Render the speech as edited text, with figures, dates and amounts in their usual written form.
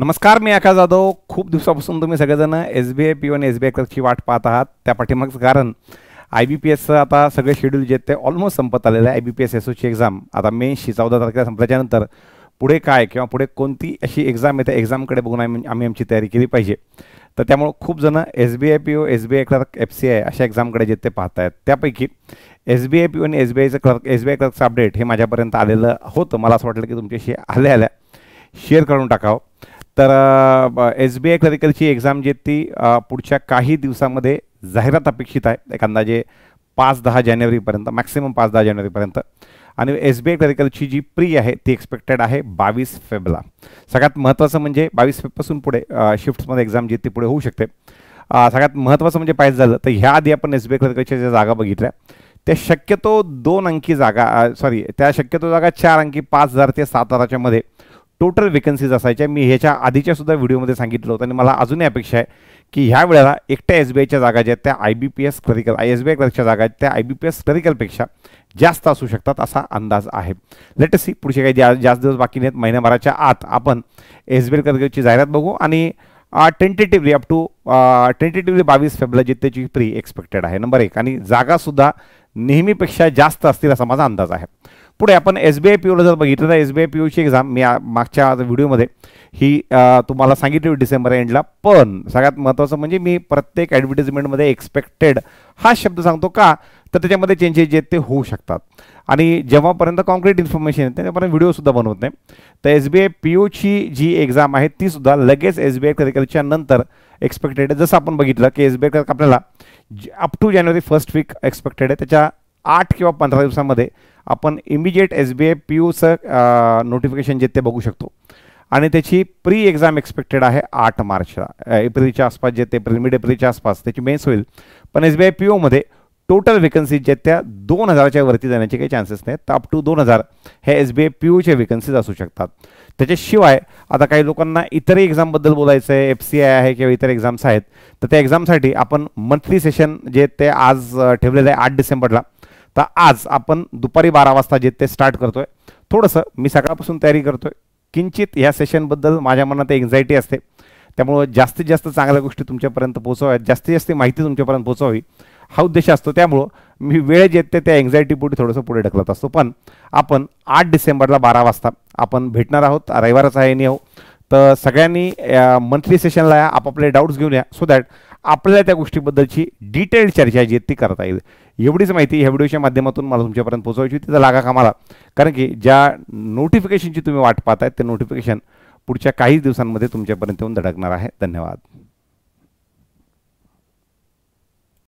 नमस्कार, मी आकाश जाधव. खूप दिवसापासून तुम्ही सगळेजण SBI PO आणि SBI क्लर्कची वाट पाहत आहात. त्या पाठीमागचं कारण IBPSचं आता सगळे शेड्यूल जे ते ऑलमोस्ट संपत आलेलं आहे. IBPS SOची एक्झाम आता मेची 14 तारखेला संपल्याच्यानंतर पुढे काय किंवा पुढे कोणती अशी एक्झाम आहे त्या एक्झामकडे बघून आम्ही आमची तयारी केली पाहिजे. तर त्यामुळं खूप जण SBI PO, SBI clerk, FCI अशा एक्झामकडे जे ते पाहत आहेत. त्यापैकी SBI PO आणि SBI क्लर्कचं अपडेट हे माझ्यापर्यंत आलेलं होतं. मला असं वाटलं की तुमच्याशी आल्या शेअर करून टाकावं. तर SBI क्लरिकलची एक्झाम जी ती पुढच्या काही दिवसामध्ये जाहिरात अपेक्षित आहे. एक अंदाजे 5-10 जानेवारीपर्यंत, मॅक्सिमम 5-10 जानेवारीपर्यंत. आणि SBI क्लरिकलची जी प्री आहे ती एक्सपेक्टेड आहे 22 फेब्रुवारीला. सगळ्यात महत्त्वाचं म्हणजे 22 फेब्रुवारीपासून पुढे शिफ्ट्समध्ये एक्झाम जी ती पुढे होऊ शकते. सगळ्यात महत्त्वाचं म्हणजे पाहिजे झालं तर ह्या आधी आपण SBI क्लरिकलच्या ज्या जागा बघितल्या त्या शक्यतो 2 अंकी जागा त्या शक्यतो जागा 4 अंकी 5,000 ते 7,000च्या मध्ये टोटल वेकन्सीज असायच्या. मी ह्याच्या आधीच्या सुद्धा व्हिडिओमध्ये सांगितलं होतं आणि मला अजूनही अपेक्षा आहे की ह्या वेळेला एकट्या SBIच्या जागा ज्या आहेत त्या IBPS क्लरिकल SBI क्लर्कच्या जागा आहेत त्या IBPS क्लरिकलपेक्षा जास्त असू शकतात असा अंदाज आहे. लेटेस्ट सी पुढचे काही जास्त दिवस बाकी नाहीत. महिन्याभराच्या आत आपण SBI क्लरिकलची जाहिरात बघू आणि टेंटेटिव्हली 22 फेब्रुवारी जी त्याची प्री एक्सपेक्टेड आहे. नंबर 1. आणि जागासुद्धा नेहमीपेक्षा जास्त असतील असा माझा अंदाज आहे. पुढे आपण SBI POला जर बघितलं तर SBI POची एक्झाम मी मागच्या व्हिडिओमध्ये ही तुम्हाला सांगितली डिसेंबर एंडला. पण सगळ्यात महत्त्वाचं म्हणजे मी प्रत्येक ॲडव्हर्टिजमेंटमध्ये एक्सपेक्टेड हा शब्द सांगतो का तर त्याच्यामध्ये चेंजेस जे ते होऊ शकतात आणि जेव्हापर्यंत कॉन्क्रीट इन्फॉर्मेशन आहे त्याच्यापर्यंत व्हिडिओसुद्धा बनवत नाही. तर SBI POची जी एक्झाम आहे तीसुद्धा लगेच SBI क्लरिकलच्या नंतर एक्सपेक्टेड आहे. जसं आपण बघितलं की SBI क्लर्क आपल्याला अप टू जानेवारी फर्स्ट वीक एक्सपेक्टेड आहे. त्याच्या 8 किंवा 15 दिवसामध्ये आपण इमिजिएट SBI POचं नोटिफिकेशन जे ते बघू शकतो आणि त्याची प्री एक्झाम एक्सपेक्टेड आहे 8 मार्चला. एप्रिलच्या आसपास जे ते मिड एप्रिलच्या आसपास त्याची मेन्स होईल. पण SBI POमध्ये टोटल वेकन्सीज ज्या त्या 2,000च्या वरती जाण्याचे काही चान्सेस नाहीत. तर अप टू 2,000 हे SBI POचे वेकन्सीज असू शकतात. त्याच्याशिवाय आता काही लोकांना इतरही एक्झामबद्दल बोलायचं आहे, FCI आहे किंवा इतर एक्झाम्स आहेत. तर त्या एक्झामसाठी आपण मंथली सेशन जे ते आज ठेवलेलं आहे 8 डिसेंबरला. तर आज आपण दुपारी 12 वाजता जे ते स्टार्ट करतोय. थोडंसं मी सकाळपासून तयारी करतोय. किंचित ह्या सेशनबद्दल माझ्या मनात एन्झायटी असते. त्यामुळं जास्तीत जास्त चांगल्या गोष्टी तुमच्यापर्यंत पोहोचवाव्यात, जास्तीत जास्त माहिती तुमच्यापर्यंत पोहोचावी हा उद्देश असतो. त्यामुळं मी वेळ जे ते त्या एन्झायटीपुढे थोडंसं पुढे ढकलत असतो. पण आपण 8 डिसेंबरला 12 वाजता आपण भेटणार आहोत. रविवारच आहे नाही हो. तर सगळ्यांनी मंथली सेशनला या, आपापले डाऊट्स घेऊन या सो दॅट आपल्याला त्या गोष्टीबद्दलची डिटेल्ड चर्चा जी ती करता येईल. एवढीच माहिती ह्या व्हिडिओच्या माध्यमातून मला तुमच्यापर्यंत पोहोचवायची होती. तर लागा कामाला, कारण की ज्या नोटिफिकेशनची तुम्ही वाट पाहताय ते नोटिफिकेशन पुढच्या काही दिवसांमध्ये तुमच्यापर्यंत येऊन धडकणार आहे. धन्यवाद.